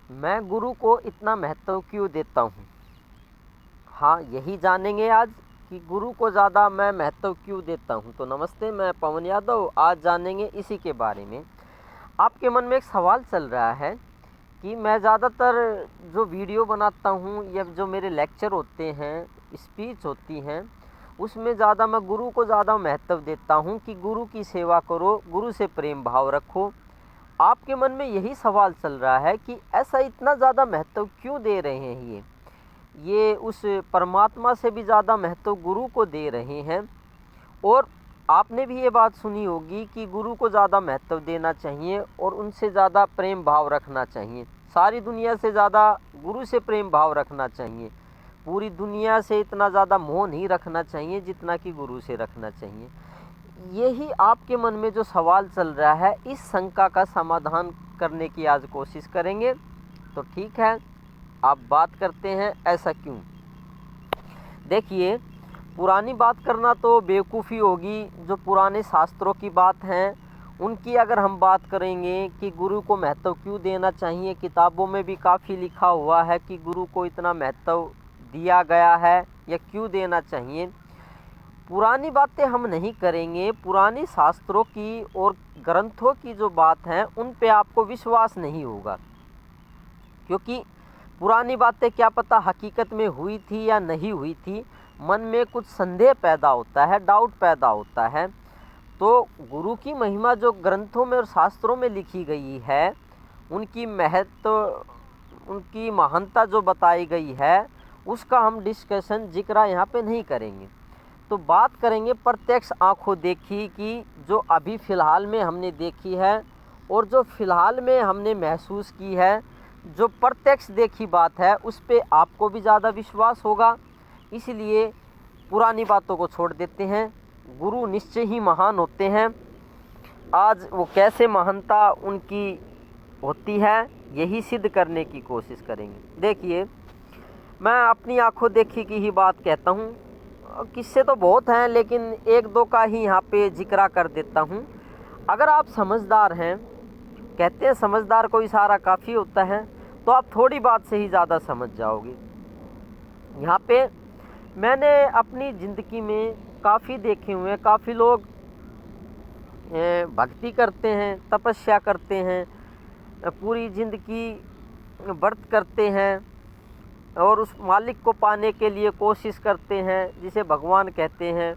मैं गुरु को इतना महत्व क्यों देता हूँ। हाँ, यही जानेंगे आज कि गुरु को ज़्यादा मैं महत्व क्यों देता हूँ। तो नमस्ते, मैं पवन यादव। आज जानेंगे इसी के बारे में। आपके मन में एक सवाल चल रहा है कि मैं ज़्यादातर जो वीडियो बनाता हूँ या जो मेरे लेक्चर होते हैं, स्पीच होती हैं, उसमें ज़्यादा मैं गुरु को ज़्यादा महत्व देता हूँ कि गुरु की सेवा करो, गुरु से प्रेम भाव रखो। आपके मन में यही सवाल चल रहा है कि ऐसा इतना ज़्यादा महत्व क्यों दे रहे हैं ये उस परमात्मा से भी ज़्यादा महत्व गुरु को दे रहे हैं। और आपने भी ये बात सुनी होगी कि गुरु को ज़्यादा महत्व देना चाहिए और उनसे ज़्यादा प्रेम भाव रखना चाहिए। सारी दुनिया से ज़्यादा गुरु से प्रेम भाव रखना चाहिए। पूरी दुनिया से इतना ज़्यादा मोह नहीं रखना चाहिए जितना कि गुरु से रखना चाहिए। यही आपके मन में जो सवाल चल रहा है, इस शंका का समाधान करने की आज कोशिश करेंगे। तो ठीक है, आप बात करते हैं ऐसा क्यों। देखिए, पुरानी बात करना तो बेवकूफ़ी होगी। जो पुराने शास्त्रों की बात हैं उनकी अगर हम बात करेंगे कि गुरु को महत्व क्यों देना चाहिए, किताबों में भी काफ़ी लिखा हुआ है कि गुरु को इतना महत्व दिया गया है या क्यों देना चाहिए। पुरानी बातें हम नहीं करेंगे। पुरानी शास्त्रों की और ग्रंथों की जो बात है उन पे आपको विश्वास नहीं होगा, क्योंकि पुरानी बातें क्या पता हकीकत में हुई थी या नहीं हुई थी। मन में कुछ संदेह पैदा होता है, डाउट पैदा होता है। तो गुरु की महिमा जो ग्रंथों में और शास्त्रों में लिखी गई है, उनकी महत्व, उनकी महानता जो बताई गई है, उसका हम डिस्कशन जिक्र यहाँ पे नहीं करेंगे। तो बात करेंगे प्रत्यक्ष आंखों देखी कि जो अभी फ़िलहाल में हमने देखी है और जो फ़िलहाल में हमने महसूस की है, जो प्रत्यक्ष देखी बात है, उस पे आपको भी ज़्यादा विश्वास होगा। इसलिए पुरानी बातों को छोड़ देते हैं। गुरु निश्चय ही महान होते हैं। आज वो कैसे महानता उनकी होती है, यही सिद्ध करने की कोशिश करेंगे। देखिए, मैं अपनी आंखों देखी की ही बात कहता हूँ। किस्से तो बहुत हैं, लेकिन एक दो का ही यहाँ पे जिक्र कर देता हूँ। अगर आप समझदार हैं, कहते हैं समझदार को इशारा काफ़ी होता है, तो आप थोड़ी बात से ही ज़्यादा समझ जाओगे। यहाँ पे मैंने अपनी ज़िंदगी में काफ़ी देखे हुए हैं। काफ़ी लोग भक्ति करते हैं, तपस्या करते हैं, पूरी ज़िंदगी व्रत करते हैं और उस मालिक को पाने के लिए कोशिश करते हैं, जिसे भगवान कहते हैं।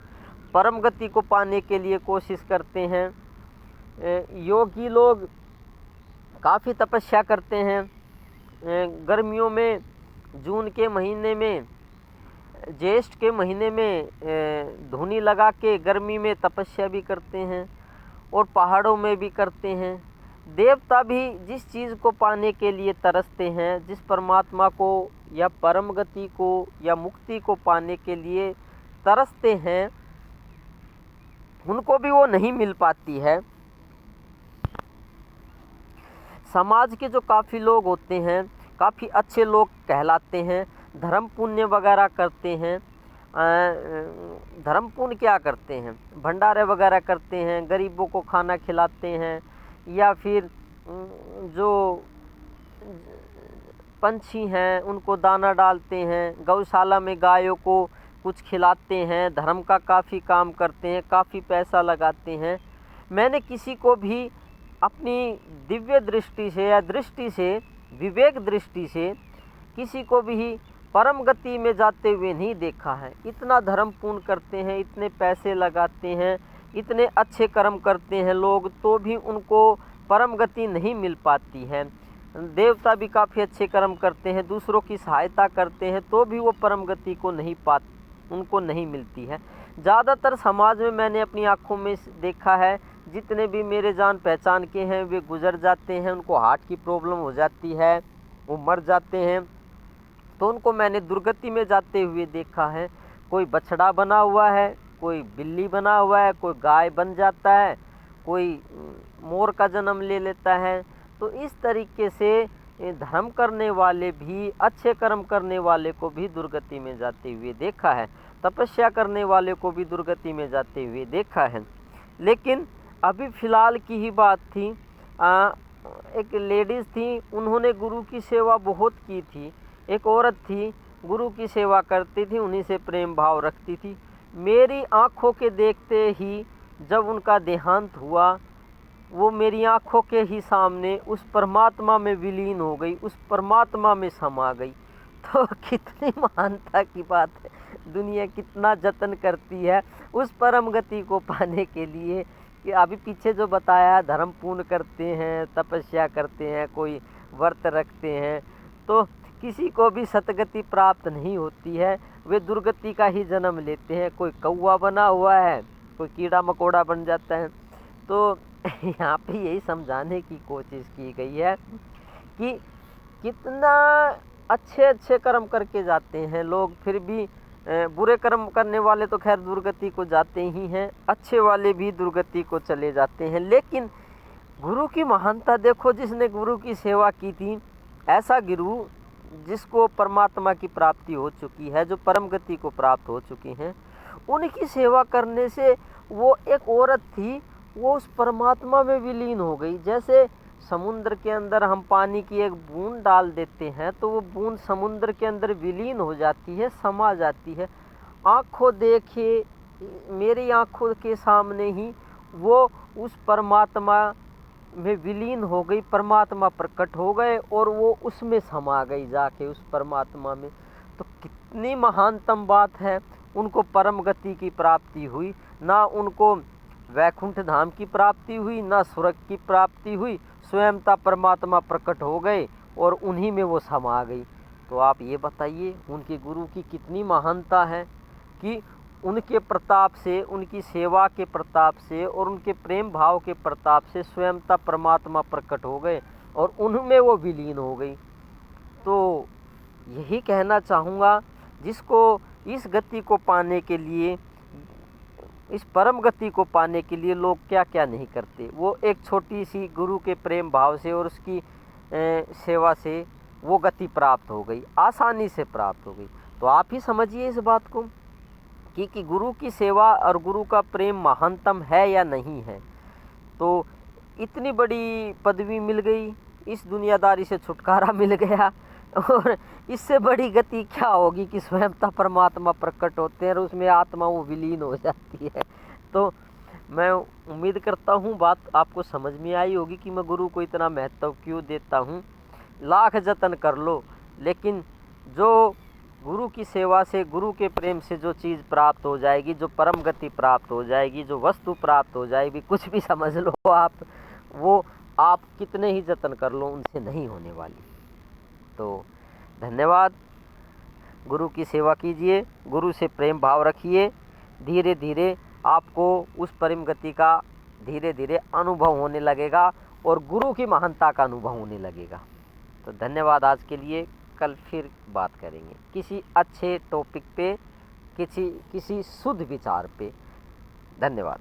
परम गति को पाने के लिए कोशिश करते हैं। योगी लोग काफ़ी तपस्या करते हैं। गर्मियों में जून के महीने में, ज्येष्ठ के महीने में धूनी लगा के गर्मी में तपस्या भी करते हैं और पहाड़ों में भी करते हैं। देवता भी जिस चीज़ को पाने के लिए तरसते हैं, जिस परमात्मा को या परम गति को या मुक्ति को पाने के लिए तरसते हैं, उनको भी वो नहीं मिल पाती है। समाज के जो काफ़ी लोग होते हैं, काफ़ी अच्छे लोग कहलाते हैं, धर्म पुण्य वगैरह करते हैं। धर्म पुण्य क्या करते हैं, भंडारे वगैरह करते हैं, गरीबों को खाना खिलाते हैं, या फिर जो पंछी हैं उनको दाना डालते हैं, गौशाला में गायों को कुछ खिलाते हैं, धर्म का काफ़ी काम करते हैं, काफ़ी पैसा लगाते हैं। मैंने किसी को भी अपनी दिव्य दृष्टि से या दृष्टि से, विवेक दृष्टि से, किसी को भी परम गति में जाते हुए नहीं देखा है। इतना धर्म पूर्ण करते हैं, इतने पैसे लगाते हैं, इतने अच्छे कर्म करते हैं लोग, तो भी उनको परम गति नहीं मिल पाती है। देवता भी काफ़ी अच्छे कर्म करते हैं, दूसरों की सहायता करते हैं, तो भी वो परम गति को उनको नहीं मिलती है। ज़्यादातर समाज में मैंने अपनी आँखों में देखा है, जितने भी मेरे जान पहचान के हैं वे गुजर जाते हैं, उनको हार्ट की प्रॉब्लम हो जाती है, वो मर जाते हैं। तो उनको मैंने दुर्गति में जाते हुए देखा है। कोई बछड़ा बना हुआ है, कोई बिल्ली बना हुआ है, कोई गाय बन जाता है, कोई मोर का जन्म ले लेता है। तो इस तरीके से धर्म करने वाले भी, अच्छे कर्म करने वाले को भी दुर्गति में जाते हुए देखा है, तपस्या करने वाले को भी दुर्गति में जाते हुए देखा है। लेकिन अभी फ़िलहाल की ही बात थी, एक लेडीज़ थी, उन्होंने गुरु की सेवा बहुत की थी। एक औरत थी, गुरु की सेवा करती थी, उन्हीं से प्रेम भाव रखती थी। मेरी आँखों के देखते ही जब उनका देहांत हुआ, वो मेरी आँखों के ही सामने उस परमात्मा में विलीन हो गई, उस परमात्मा में समा गई। तो कितनी महानता की बात है। दुनिया कितना जतन करती है उस परम गति को पाने के लिए, कि अभी पीछे जो बताया, धर्म पूर्ण करते हैं, तपस्या करते हैं, कोई व्रत रखते हैं, तो किसी को भी सतगति प्राप्त नहीं होती है, वे दुर्गति का ही जन्म लेते हैं। कोई कौवा बना हुआ है, कोई कीड़ा मकोड़ा बन जाता है। तो यहाँ पे यही समझाने की कोशिश की गई है कि कितना अच्छे अच्छे कर्म करके जाते हैं लोग, फिर भी बुरे कर्म करने वाले तो खैर दुर्गति को जाते ही हैं, अच्छे वाले भी दुर्गति को चले जाते हैं। लेकिन गुरु की महानता देखो, जिसने गुरु की सेवा की थी, ऐसा गुरु जिसको परमात्मा की प्राप्ति हो चुकी है, जो परम गति को प्राप्त हो चुकी हैं, उनकी सेवा करने से वो एक औरत थी, वो उस परमात्मा में विलीन हो गई। जैसे समुद्र के अंदर हम पानी की एक बूंद डाल देते हैं तो वो बूंद समुद्र के अंदर विलीन हो जाती है, समा जाती है। आँखों देखे, मेरी आँखों के सामने ही वो उस परमात्मा में विलीन हो गई, परमात्मा प्रकट हो गए और वो उसमें समा गई जाके उस परमात्मा में। तो कितनी महानतम बात है। उनको परम गति की प्राप्ति हुई, ना उनको वैकुंठ धाम की प्राप्ति हुई, ना स्वर्ग की प्राप्ति हुई, स्वयंता परमात्मा प्रकट हो गए और उन्हीं में वो समा गई। तो आप ये बताइए, उनके गुरु की कितनी महानता है कि उनके प्रताप से, उनकी सेवा के प्रताप से और उनके प्रेम भाव के प्रताप से स्वयंता परमात्मा प्रकट हो गए और उनमें वो विलीन हो गई। तो यही कहना चाहूँगा, जिसको इस गति को पाने के लिए, इस परम गति को पाने के लिए लोग क्या क्या नहीं करते। वो एक छोटी सी गुरु के प्रेम भाव से और उसकी सेवा से वो गति प्राप्त हो गई, आसानी से प्राप्त हो गई। तो आप ही समझिए इस बात को कि गुरु की सेवा और गुरु का प्रेम महानतम है या नहीं है। तो इतनी बड़ी पदवी मिल गई, इस दुनियादारी से छुटकारा मिल गया, और इससे बड़ी गति क्या होगी कि स्वयंता परमात्मा प्रकट होते हैं और उसमें आत्मा वो विलीन हो जाती है। तो मैं उम्मीद करता हूँ बात आपको समझ में आई होगी कि मैं गुरु को इतना महत्व क्यों देता हूँ। लाख जतन कर लो, लेकिन जो गुरु की सेवा से, गुरु के प्रेम से जो चीज़ प्राप्त हो जाएगी, जो परम गति प्राप्त हो जाएगी, जो वस्तु प्राप्त हो जाएगी, कुछ भी समझ लो आप, वो आप कितने ही जतन कर लो उनसे नहीं होने वाली। तो धन्यवाद। गुरु की सेवा कीजिए, गुरु से प्रेम भाव रखिए, धीरे धीरे आपको उस परम गति का धीरे धीरे अनुभव होने लगेगा और गुरु की महानता का अनुभव होने लगेगा। तो धन्यवाद आज के लिए। कल फिर बात करेंगे किसी अच्छे टॉपिक पे, किसी शुद्ध विचार पे। धन्यवाद।